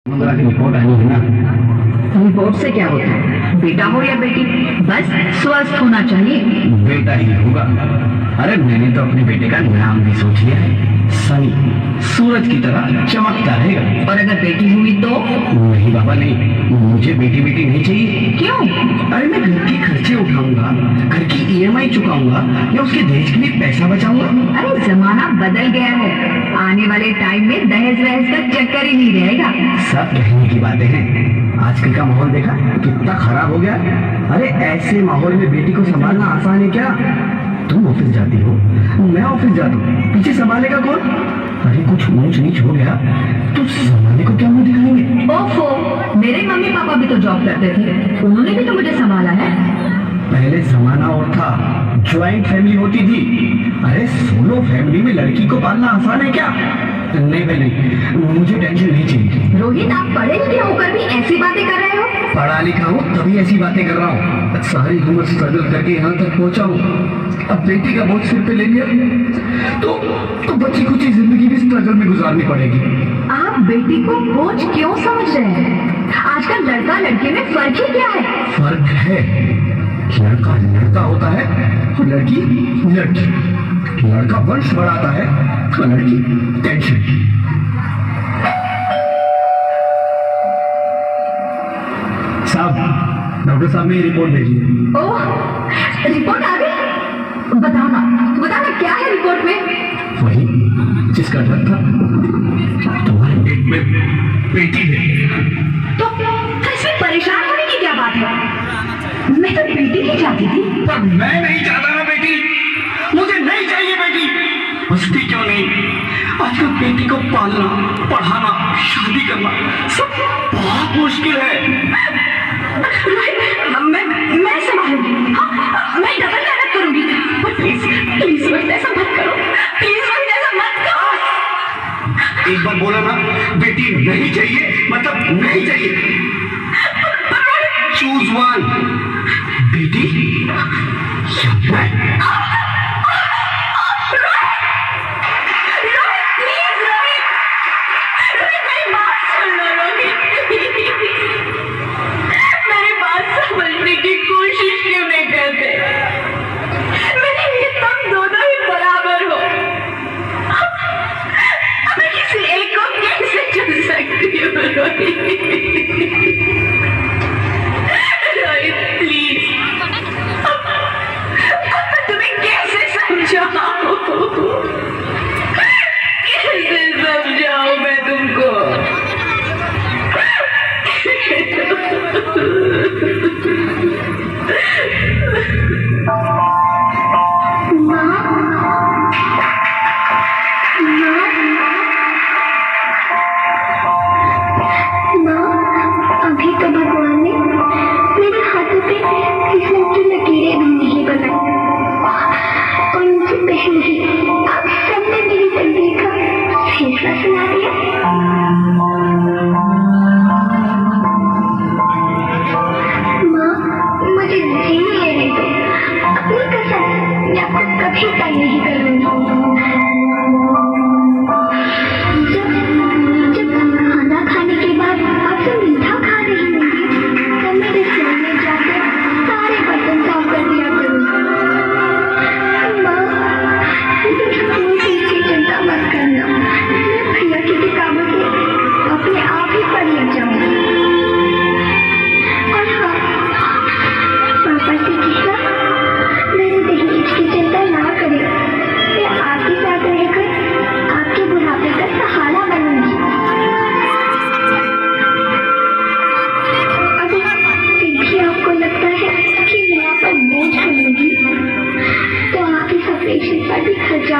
मंगला की रिपोर्ट आई है ना। रिपोर्ट से क्या होता है? बेटा हो या बेटी, बस स्वस्थ होना चाहिए। बेटा ही होगा। अरे मैंने तो अपने बेटे का नाम भी सोच लिया है, सनी। सूरज की तरह चमकता रहेगा। और अगर बेटी हुई तो? नहीं बाबा नहीं, मुझे बेटी बेटी नहीं चाहिए। क्यों? अरे मैं घर के खर्चे उठाऊंगा, घर की ईएमआई चुकाऊंगा या उसके दहेज के लिए पैसा बचाऊंगा। अरे जमाना बदल गया है, आने वाले टाइम में दहेज वहेज का चक्कर ही नहीं रहेगा। सब कहने की बातें हैं, आजकल का माहौल देखा कितना खराब हो गया। अरे ऐसे माहौल में बेटी को संभालना आसान है क्या? तुम ऑफिस जाती हो, मैं ऑफिस जाता हूँ, पीछे संभालेगा कौन? अरे कुछ ऊंच नीच हो गया तो संभालने को क्या मुंह दिखाएंगे? ओफो, मेरे मम्मी पापा भी तो जॉब करते थे, उन्होंने भी तो मुझे संभाला है। पहले जमाना और था, ज्वाइंट फैमिली होती थी। अरे सोलो फैमिली में लड़की को पालना आसान है क्या? नहीं भाई नहीं, मुझे टेंशन नहीं चाहिए। रोहित, आप पढ़े लिखे होकर भी ऐसी बातें कर रहे हो? पढ़ा लिखा हूँ तभी ऐसी बातें कर रहा हूँ। सारी उम्र स्ट्रगल करके यहाँ तक पहुँचा हूँ, अब बेटी का बोझ सिर पे ले लिया तो बच्ची कुछ ही जिंदगी भी स्ट्रगल में गुजारनी पड़ेगी। आप बेटी को बोझ क्यों समझ रहे हैं? आजकल लड़का लड़के में फर्क ही क्या है? फर्क है, लड़का लड़का होता है और लड़की लड़की। लड़का वंश बढ़ाता है और लड़की टेंशन। साहब, डॉक्टर साहब ने रिपोर्ट भेजी है। ओह, रिपोर्ट आ गई? बताना क्या है रिपोर्ट में? वही जिसका डर था, तुम्हारे पेट में बेटी है। तो इसमें परेशान होने की क्या बात है? मैं तो बेटी ही चाहती थी। पर मैं नहीं चाहता ना बेटी, मुझे नहीं चाहिए बेटी। बसती क्यों नहीं? आजकल बेटी को पालना, पढ़ाना, शादी करना सब बहुत मुश्किल है। मैं संभालूंगी। हाँ, मैं डबल मेहनत करूंगी। पर प्लीज प्लीज रोहित, ऐसा मत करो। प्लीज रोहित, ऐसा मत करो। एक बार बोला ना, बेटी नहीं चाहिए मतलब नहीं चाहिए। चूज वन, बेटी या मैं।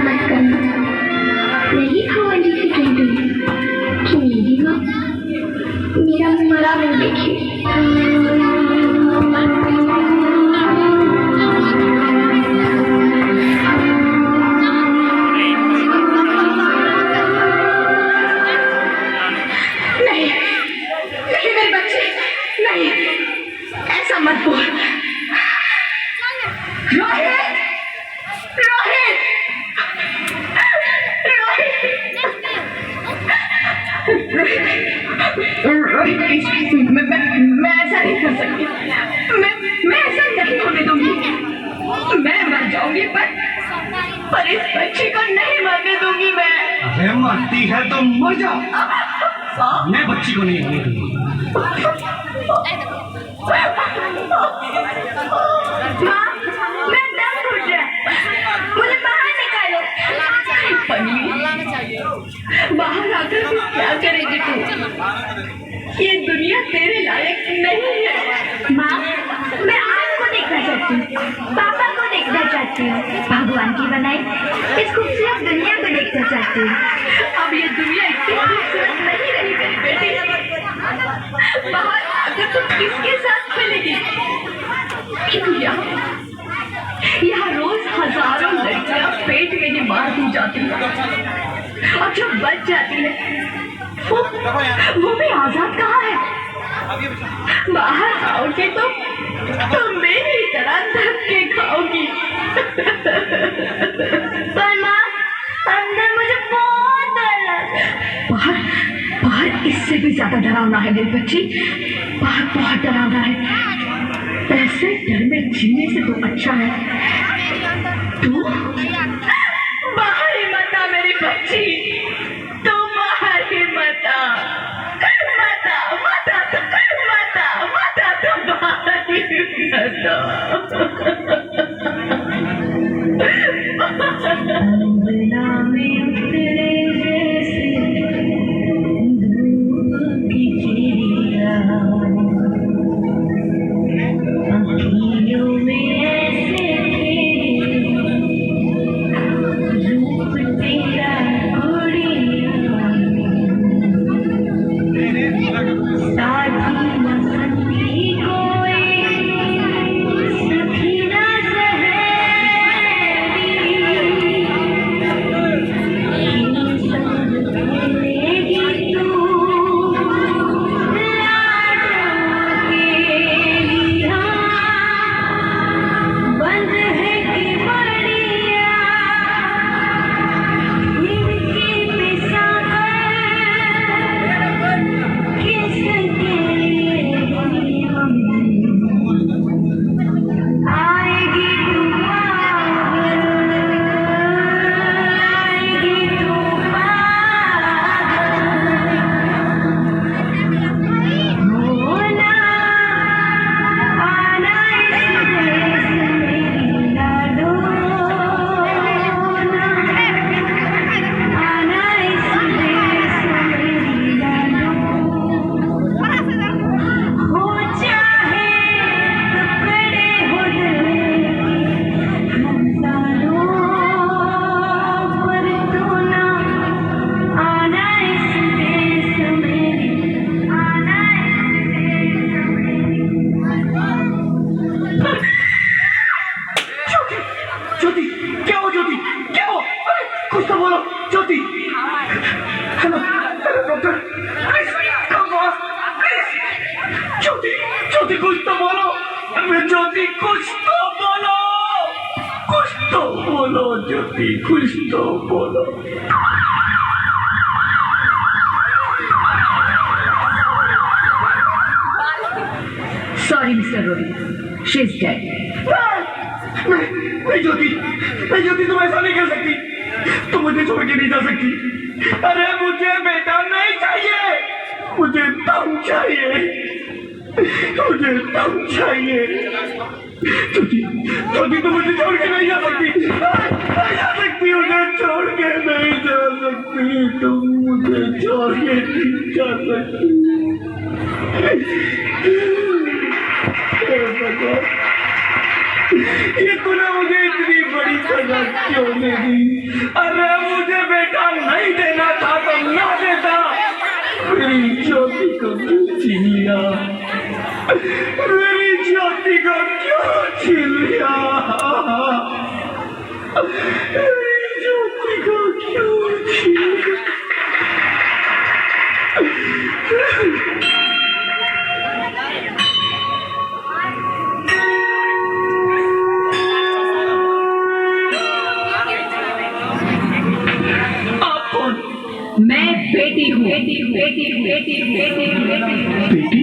मत करना। नहीं भगवान जी से कह दूंगी कि मेरी माँ मेरा मरा नहीं देखी। नहीं, नहीं मेरे बच्चे, नहीं, ऐसा मत बोल। रोहित, रोहित, रोहित, रोहित, मैं ऐसा नहीं कर सकती। मैं ऐसा नहीं होने दूंगी। मैं मर जाऊंगी पर इस बच्चे को नहीं मरने दूंगी मैं। अरे मरती है तो मर जा। मैं बच्ची को नहीं होने दूंगी। माँ, मैं दम घुट रहा है, मुझे बाहर निकालो। पन्नी, बाहर आकर फिर क्या करेगी तू? ये दुनिया तेरे लायक नहीं है। माँ, मैं आपको देखना चाहती हूँ, पापा को देखना चाहती हूँ, भगवान की बनाई इस खूबसूरत दुनिया को देखना चाहती हूँ। अब ये दुनिया इतनी खूबसूरत नहीं रही मेरी बेटी। बाहर आकर तुम किसके साथ मिलेगी? क्यों यहाँ रोज हजारों लड़कियां पेट में ही मार दी जाती हैं और जो बच जाती है वो भी आजाद कहाँ है? बाहर आओगे तो मेरी तरह धक्के खाओगी। पर माँ, अंदर मुझे बहुत डर लग रहा है। बाहर इससे भी ज्यादा डरावना है मेरी बच्ची। बाहर बहुत डरावना है। ऐसे डर में जीने से तो अच्छा है तू बाहर ही मत आ मेरी बच्ची। तू बाहर ही मत आ। तो बाहर ही मत आ। में उतरे जैसे धूप की चिड़िया, अखियों में ऐसे रूप तेरा उड़िया, साथी न संगी कोई, सखी न सहेली, संग मिलेगी तू लाडों के लिया। बंद है कि बढ़िया इनकी पिसाकर, किसके लिए आएगी तू पागल, आएगी तू पागल, होना आना इस देश मेरी लाडो, आना इस देश मेरी लाडो। हो चाहे टुकड़े हो दिल हजारों, पर तू ना आना इस देश मेरी, आना इस देश मेरी। ज्योति, क्या हो ज्योति? क्या हो? अरे, कुछ तो बोलो Jyoti. Hello doctor, please come on, please. Jyoti कुछ तो बोलो। अरे ज्योति कुछ तो बोलो, कुछ तो बोलो ज्योति, कुछ तो बोलो। Sorry, Mr. Rohit. She's dead. नहीं ज्योति, तुम ऐसा नहीं कर सकती। तुम मुझे छोड़ के नहीं जा सकती। अरे मुझे बेटा नहीं चाहिए, मुझे दम चाहिए, मुझे दम चाहिए। ज्योति तुम मुझे छोड़ के नहीं जा सकती, नहीं जा सकती, मुझे छोड़ के नहीं जा सकती, तुम मुझे छोड़ के नहीं जा सकती। ये तूने मुझे इतनी बड़ी सजा क्यों दे दी? अरे मुझे बेटा नहीं देना था तो ना देता। मेरी ज्योति को क्यों छीन लिया? मेरी ज्योति को क्यों छीन लिया? मेरी ज्योति को क्यों छीन लिया? मैं बेटी हूँ। बेटी,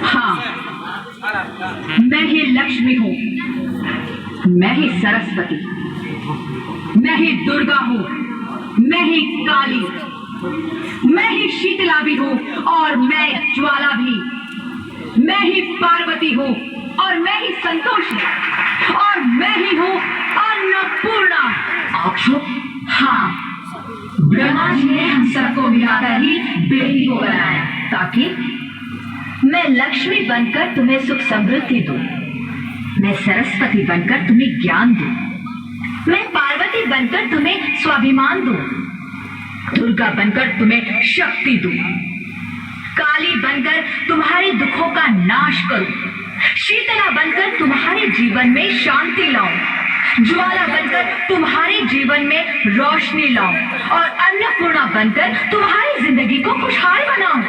हाँ, मैं ही लक्ष्मी हूँ, मैं ही सरस्वती, मैं ही दुर्गा हूँ, मैं ही काली, मैं ही शीतला भी हूँ और मैं ज्वाला भी, मैं ही पार्वती हूँ और मैं ही संतोषी, और मैं ही हूँ अन्नपूर्णा। आप हाँ, ब्रह्मा जी ने हम सबको मिलाकर ही बेटी को बनाया ताकि मैं लक्ष्मी बनकर तुम्हें सुख समृद्धि दूं, मैं सरस्वती बनकर तुम्हें ज्ञान दूं, मैं पार्वती बनकर तुम्हें स्वाभिमान दूं, दुर्गा बनकर तुम्हें शक्ति दूं, काली बनकर तुम्हारे दुखों का नाश करूं, शीतला बनकर तुम्हारे जीवन में शांति लाऊं, ज्वाला बनकर तुम्हारे जीवन में रोशनी लाऊं और अन्नपूर्णा बनकर तुम्हारी जिंदगी को खुशहाल बनाऊं।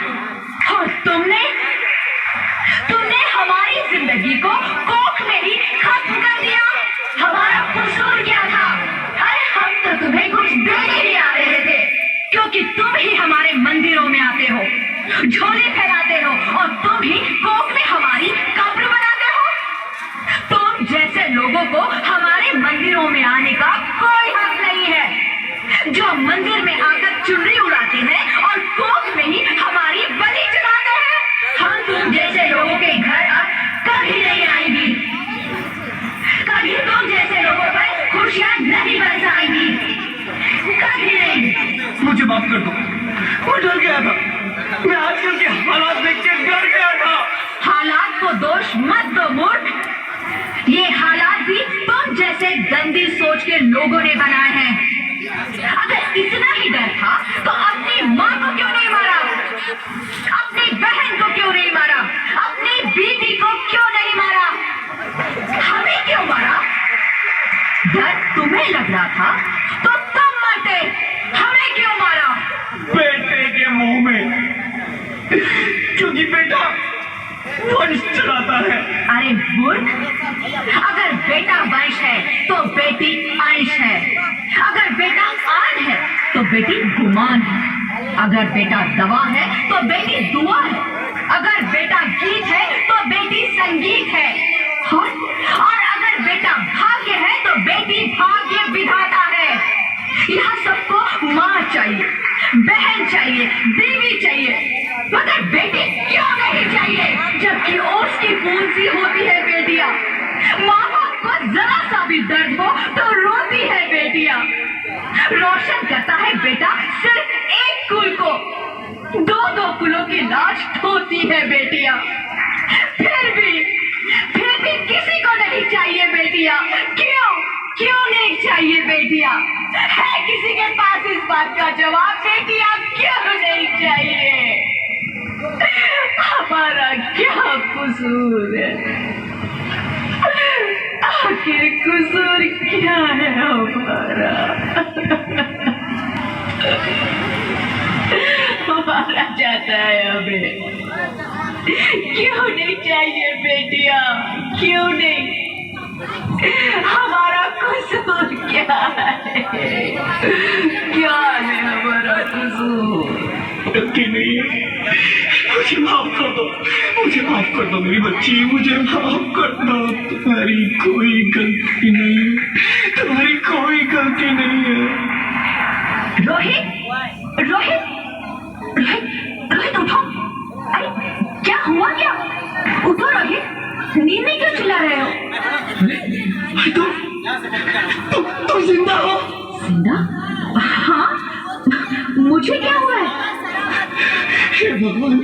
और तुमने हमारी जिंदगी को कोख में ही खत्म कर दिया। हमारा कसूर क्या था? अरे हम तो तुम्हें कुछ देने ही आ रहे थे, क्योंकि तुम ही हमारे मंदिरों में आते हो, झोले फैलाते हो और तुम ही कोख में हमारी कब्र बनाते हो। तुम जैसे लोगों को हमारे मंदिरों में आने का कोई हक नहीं है, जो मंदिर में आकर चुनरी उड़ाते हैं और कोख में ही हमारी बलि चढ़ाते हैं। हम तुम जैसे लोगों के घर अब कभी नहीं आएंगी, कभी तुम जैसे लोगों पर खुशियां नहीं बरसाएंगी, कभी नहीं। मुझे माफ कर दो, मैं डर गया था, मैं आजकल के हालात देख के डर गया था। हालात को दोष मत दो मूर्ख, ये हालात भी तुम जैसे गंदी सोच के लोगों ने बनाए हैं। अगर इतना ही डर था तो अपनी माँ को क्यों नहीं मारा, अपनी बहन को क्यों नहीं मारा, अपनी बीवी को क्यों नहीं मारा, हमें क्यों मारा? डर तुम्हें लग रहा था तो तुम मरते, हमें क्यों मारा? बेटे के मुंह में, क्योंकि बेटा वंश चलाता है। अरे मूर्ख, अगर बेटा वंश है तो बेटी अंश है, अगर बेटा आन है तो बेटी गुमान है, अगर बेटा दवा है तो बेटी दुआ है, अगर बेटा गीत है तो बेटी संगीत है, और अगर बेटा भाग्य है तो बेटी भाग्य विधाता है। यहाँ सबको माँ चाहिए, बहन चाहिए, बीवी चाहिए, मगर बेटी क्यों नहीं चाहिए? जबकि ओस की फूल सी होती है बेटियां, माँ बाप को जरा सा भी दर्द हो तो रोती है बेटियां। रोशन करता है बेटा सिर्फ एक कुल को, दो कुलों की लाश ढोती है बेटियां। फिर भी किसी को नहीं चाहिए बेटियां। क्यों नहीं चाहिए बेटियां? है किसी के पास इस बात का जवाब? बेटियां क्यों नहीं चाहिए? हमारा क्या कसूर है? आखिर कसूर क्या है हमारा? हमारा जाता है हमें। क्यों नहीं चाहिए बेटियां? क्यों नहीं? हमारा कसूर क्या है? क्या है हमारा कसूर? गलती नहीं है, मुझे माफ कर दो, मुझे माफ कर दो मेरी बच्ची, मुझे माफ कर दो। तुम्हारी कोई गलती नहीं है, तुम्हारी कोई गलती नहीं है। रोहित, रोहित, रोहित, रोहित उठो। अरे क्या हुआ क्या? उठो रोहित, नींद में क्यों चिल्ला रहे हो? तुम जिंदा हो? जिंदा? हाँ, मुझे क्या हुआ है? हे भगवान,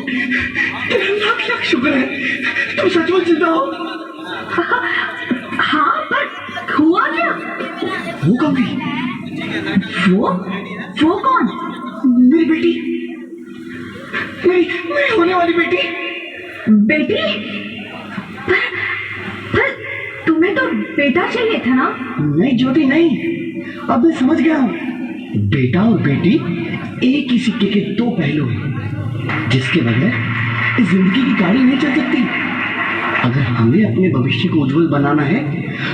तेरा लाख लाख शुक्र है, तुम सचमुच जिंदा हो। हाँ, पर हुआ क्या? वो कौन थी? वो कौन? मेरी बेटी, मेरी होने वाली बेटी। बेटी? पर तुम्हें तो बेटा चाहिए था ना? नहीं ज्योति नहीं, अब मैं समझ गया हूँ। बेटा और बेटी एक ही सिक्के के दो पहलू हैं, जिसके बगैर इस जिंदगी की गाड़ी नहीं चल सकती। अगर हमें अपने भविष्य को उज्जवल बनाना है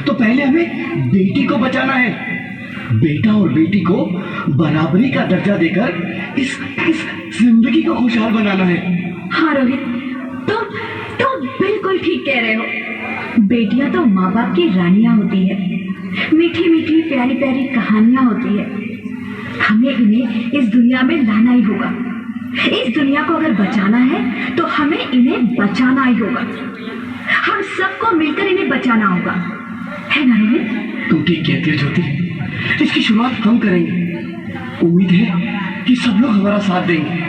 तो पहले हमें बेटी को बचाना है। बेटा और बेटी को बराबरी का दर्जा देकर इस जिंदगी को खुशहाल बनाना है। हाँ रोहित, तुम बिल्कुल ठीक कह रहे हो। बेटियां तो माँ बाप की रानियां होती है, मीठी मीठी प्यारी प्यारी कहानियां होती है। हमें इन्हें इस दुनिया में लाना ही होगा। इस दुनिया को अगर बचाना है तो हमें इन्हें बचाना ही होगा। हम सबको मिलकर इन्हें बचाना होगा, है ना रोहित? तुम ठीक कहती हो ज्योति, इसकी शुरुआत हम करेंगे। उम्मीद है कि सब लोग हमारा साथ देंगे।